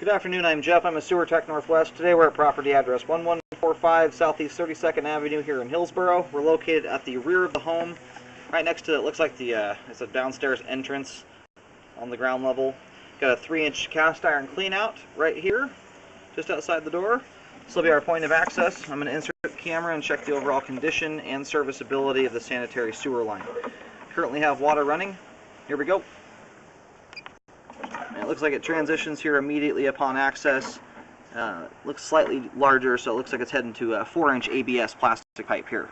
Good afternoon, I'm Jeff. I'm a Sewer Tech Northwest. Today we're at property address 1145 Southeast 32nd Avenue here in Hillsboro. We're located at the rear of the home, right next to it looks like it's a downstairs entrance on the ground level. Got a 3-inch cast iron cleanout right here, just outside the door. This will be our point of access. I'm going to insert the camera and check the overall condition and serviceability of the sanitary sewer line. Currently have water running. Here we go. It looks like it transitions here immediately upon access. Looks slightly larger, so it looks like it's heading to a 4-inch ABS plastic pipe here.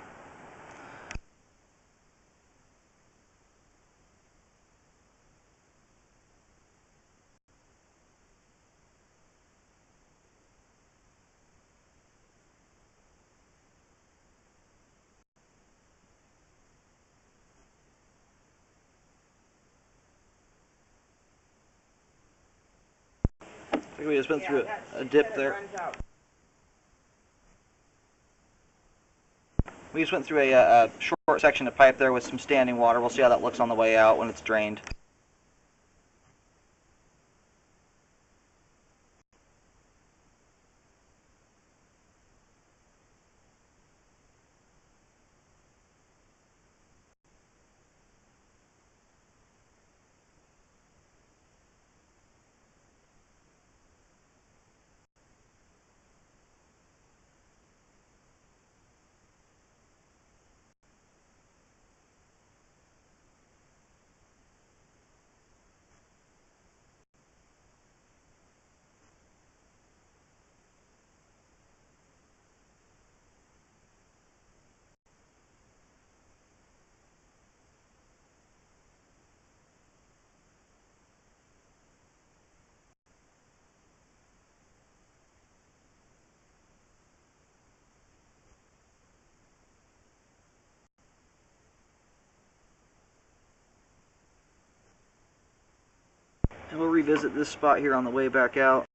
I think we just went through a dip there. We just went through a short section of pipe there with some standing water. We'll see how that looks on the way out when it's drained. And we'll revisit this spot here on the way back out.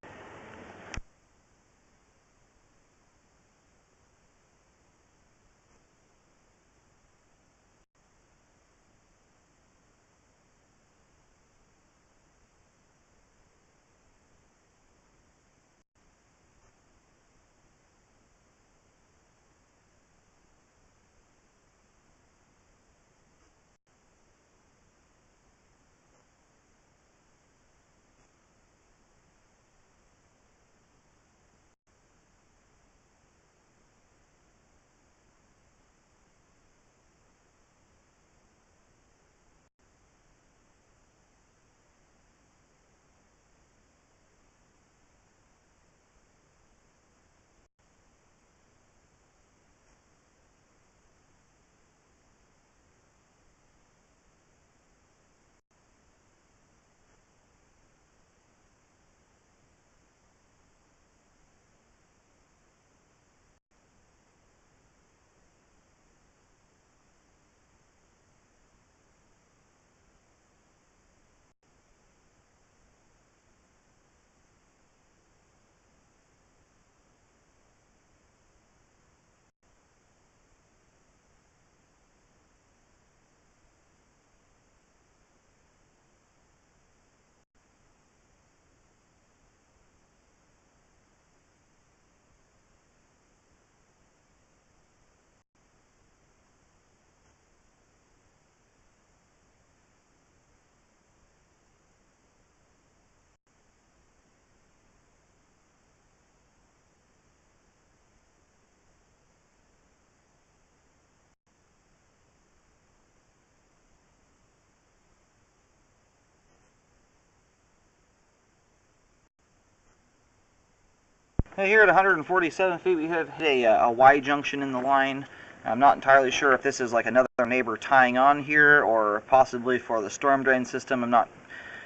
Here at 147 feet, we have hit a Y junction in the line. I'm not entirely sure if this is like another neighbor tying on here or possibly for the storm drain system. I'm not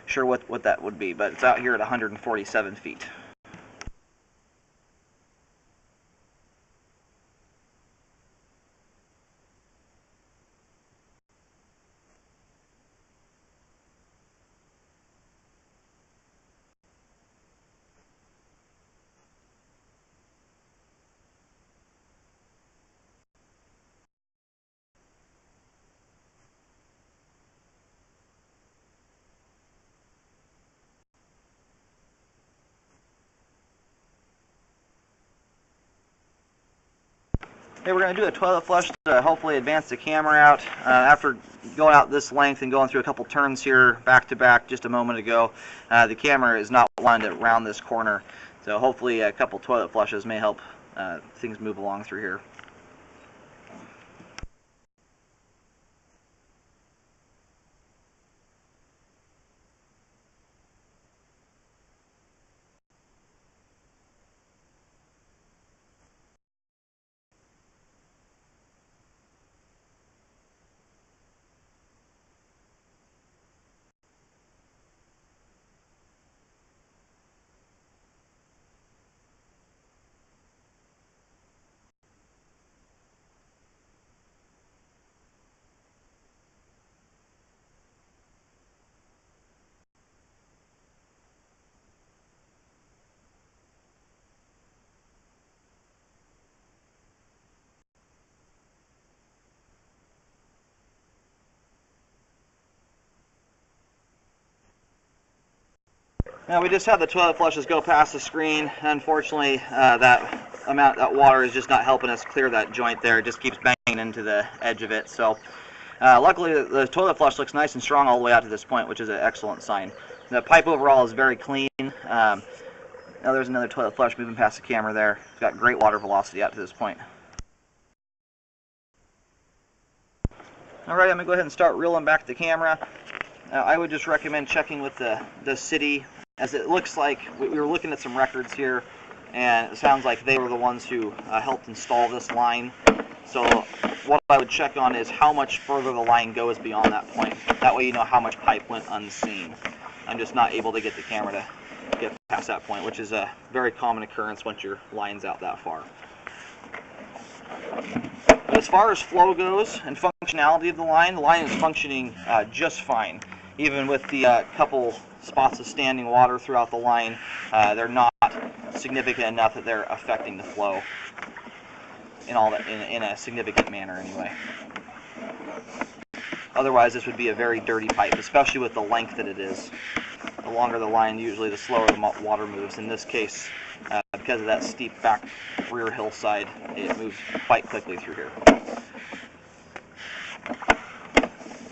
sure what that would be, but it's out here at 147 feet. Okay, we're going to do a toilet flush to hopefully advance the camera out. After going out this length and going through a couple turns here back to back just a moment ago, the camera is not wanting to round this corner. So hopefully a couple toilet flushes may help things move along through here. Now we just had the toilet flushes go past the screen. Unfortunately, that water is just not helping us clear that joint there. It just keeps banging into the edge of it. So luckily the toilet flush looks nice and strong all the way out to this point, which is an excellent sign. The pipe overall is very clean. Now there's another toilet flush moving past the camera there. It's got great water velocity out to this point. Alright, I'm going to go ahead and start reeling back the camera. I would just recommend checking with the city, as it looks like we were looking at some records here, and it sounds like they were the ones who helped install this line. So what I would check on is how much further the line goes beyond that point. That way you know how much pipe went unseen. I'm just not able to get the camera to get past that point, which is a very common occurrence once your line's out that far. But as far as flow goes and functionality of the line is functioning just fine. Even with the couple spots of standing water throughout the line, they're not significant enough that they're affecting the flow in a significant manner anyway. Otherwise, this would be a very dirty pipe, especially with the length that it is. The longer the line, usually the slower the water moves. In this case, because of that steep back rear hillside, it moves quite quickly through here.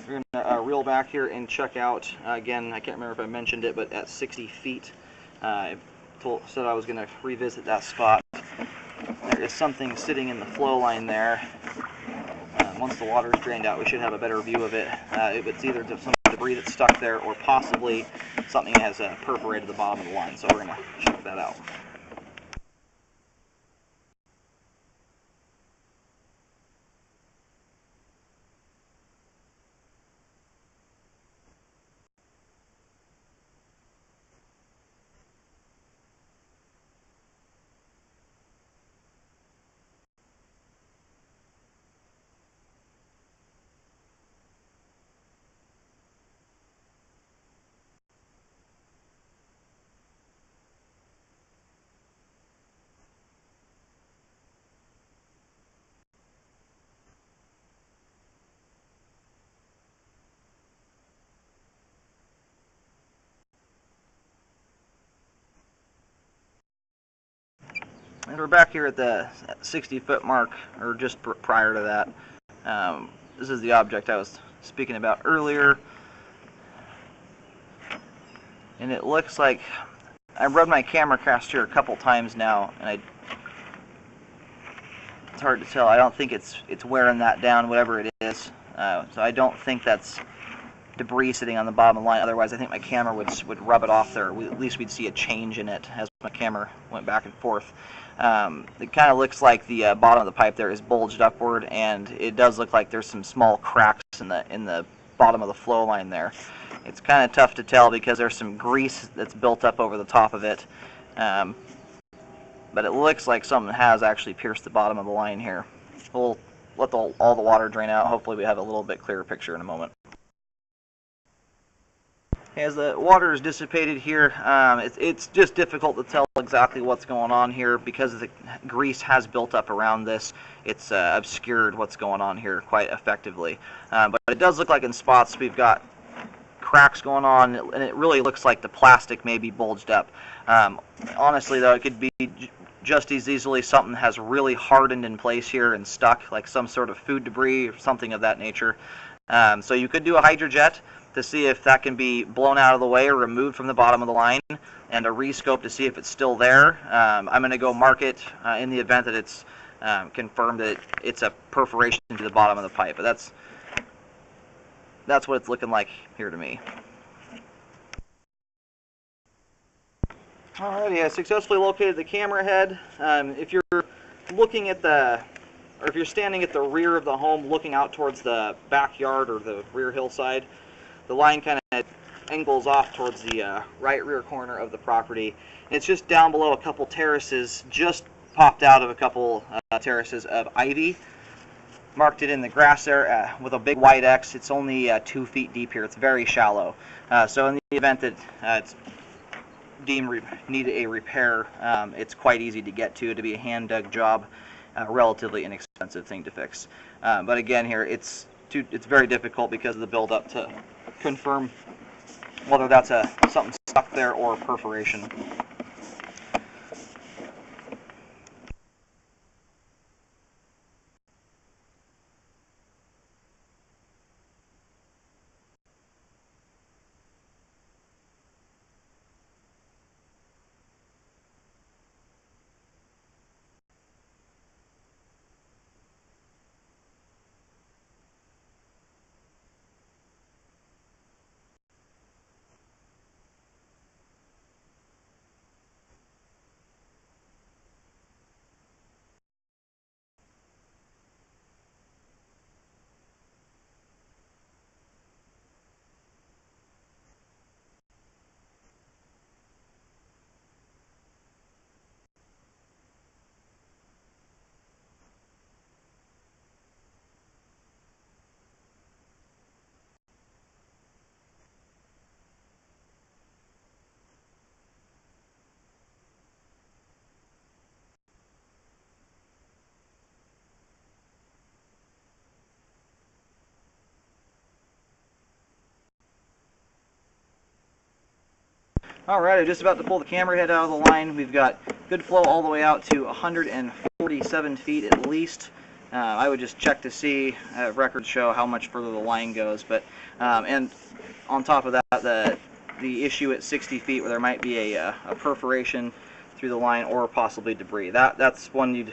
We're going to reel back here and check out, again, I can't remember if I mentioned it, but at 60 feet, I said I was going to revisit that spot. There is something sitting in the flow line there. Once the water is drained out, we should have a better view of it. It's either some debris that's stuck there or possibly something that has perforated the bottom of the line, so we're going to check that out. And we're back here at the 60-foot mark, or just prior to that. This is the object I was speaking about earlier. And it looks like I've run my camera cast here a couple times now, and it's hard to tell. I don't think it's wearing that down, whatever it is. So I don't think that's debris sitting on the bottom of the line. Otherwise, I think my camera would rub it off there. At least we'd see a change in it as my camera went back and forth. It kind of looks like the bottom of the pipe there is bulged upward, and it does look like there's some small cracks in the bottom of the flow line there. It's kind of tough to tell because there's some grease that's built up over the top of it, but it looks like something has actually pierced the bottom of the line here. We'll let all the water drain out. Hopefully we have a little bit clearer picture in a moment. As the water is dissipated here, it's just difficult to tell exactly what's going on here because the grease has built up around this. It's obscured what's going on here quite effectively. But it does look like in spots we've got cracks going on, and it really looks like the plastic may be bulged up. Honestly, though, it could be just as easily something has really hardened in place here and stuck, like some sort of food debris or something of that nature. So you could do a hydrojet to see if that can be blown out of the way or removed from the bottom of the line, and a rescope to see if it's still there. I'm going to go mark it in the event that it's confirmed that it's a perforation to the bottom of the pipe. But that's what it's looking like here to me. Alrighty, I successfully located the camera head. If you're looking at if you're standing at the rear of the home looking out towards the backyard or the rear hillside, the line kind of angles off towards the right rear corner of the property. And it's just down below a couple terraces, just popped out of a couple terraces of ivy. Marked it in the grass there with a big white X. It's only 2 feet deep here. It's very shallow. So in the event that it's deemed need a repair, it's quite easy to get to be a hand dug job, relatively inexpensive thing to fix. But again here it's very difficult because of the buildup to confirm whether that's something stuck there or perforation. Alright, I'm just about to pull the camera head out of the line. We've got good flow all the way out to 147 feet at least. I would just check to see, records show how much further the line goes. But and on top of that, the issue at 60 feet where there might be a perforation through the line or possibly debris. That's one you'd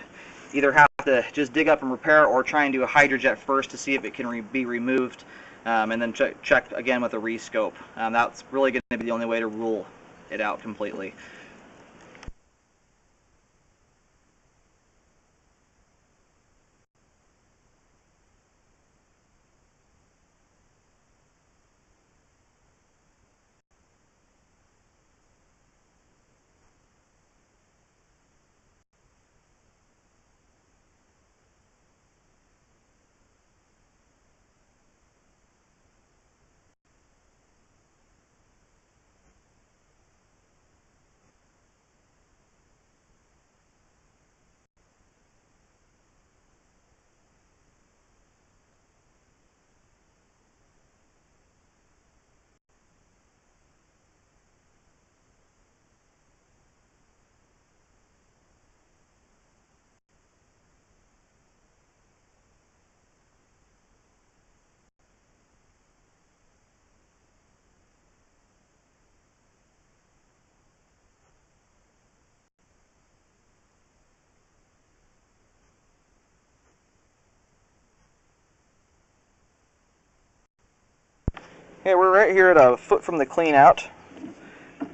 either have to just dig up and repair or try and do a hydrojet first to see if it can be removed, and then check again with a rescope. That's really going to be the only way to rule it out completely. Okay, we're right here at a foot from the clean out.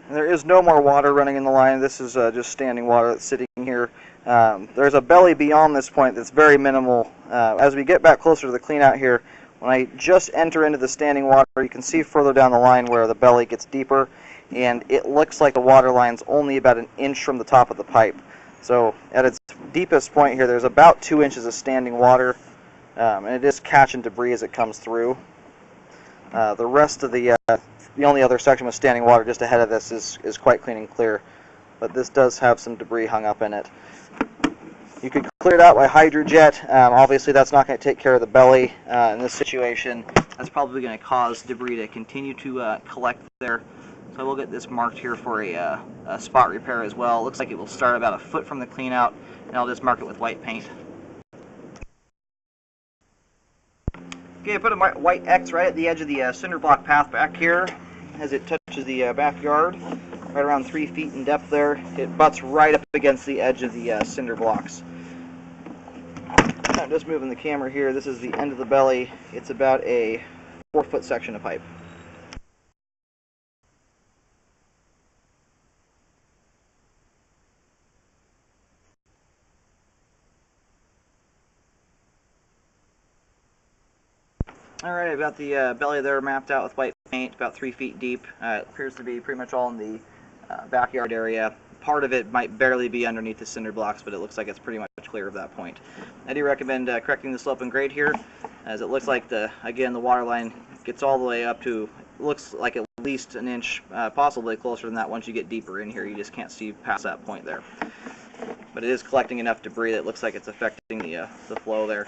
There is no more water running in the line. This is just standing water that's sitting here. There's a belly beyond this point that's very minimal. As we get back closer to the clean out here, when I just enter into the standing water, you can see further down the line where the belly gets deeper, and it looks like the water line's only about an inch from the top of the pipe. So at its deepest point here, there's about 2 inches of standing water, and it is catching debris as it comes through. The rest of the only other section with standing water just ahead of this is quite clean and clear, but this does have some debris hung up in it. You could clear it out by hydrojet. Obviously that's not going to take care of the belly in this situation. That's probably going to cause debris to continue to collect there. So we'll get this marked here for a spot repair as well. It looks like it will start about a foot from the clean out, and I'll just mark it with white paint. Okay, I put a white X right at the edge of the cinder block path back here as it touches the backyard, right around 3 feet in depth there. It butts right up against the edge of the cinder blocks. I'm just moving the camera here. This is the end of the belly. It's about a 4-foot section of pipe. Alright, I've got the belly there mapped out with white paint, about 3 feet deep. It appears to be pretty much all in the backyard area. Part of it might barely be underneath the cinder blocks, but it looks like it's pretty much clear of that point. I do recommend correcting the slope and grade here, as it looks like the water line gets all the way up to, looks like at least an inch, possibly closer than that once you get deeper in here. You just can't see past that point there. But it is collecting enough debris that it looks like it's affecting the flow there.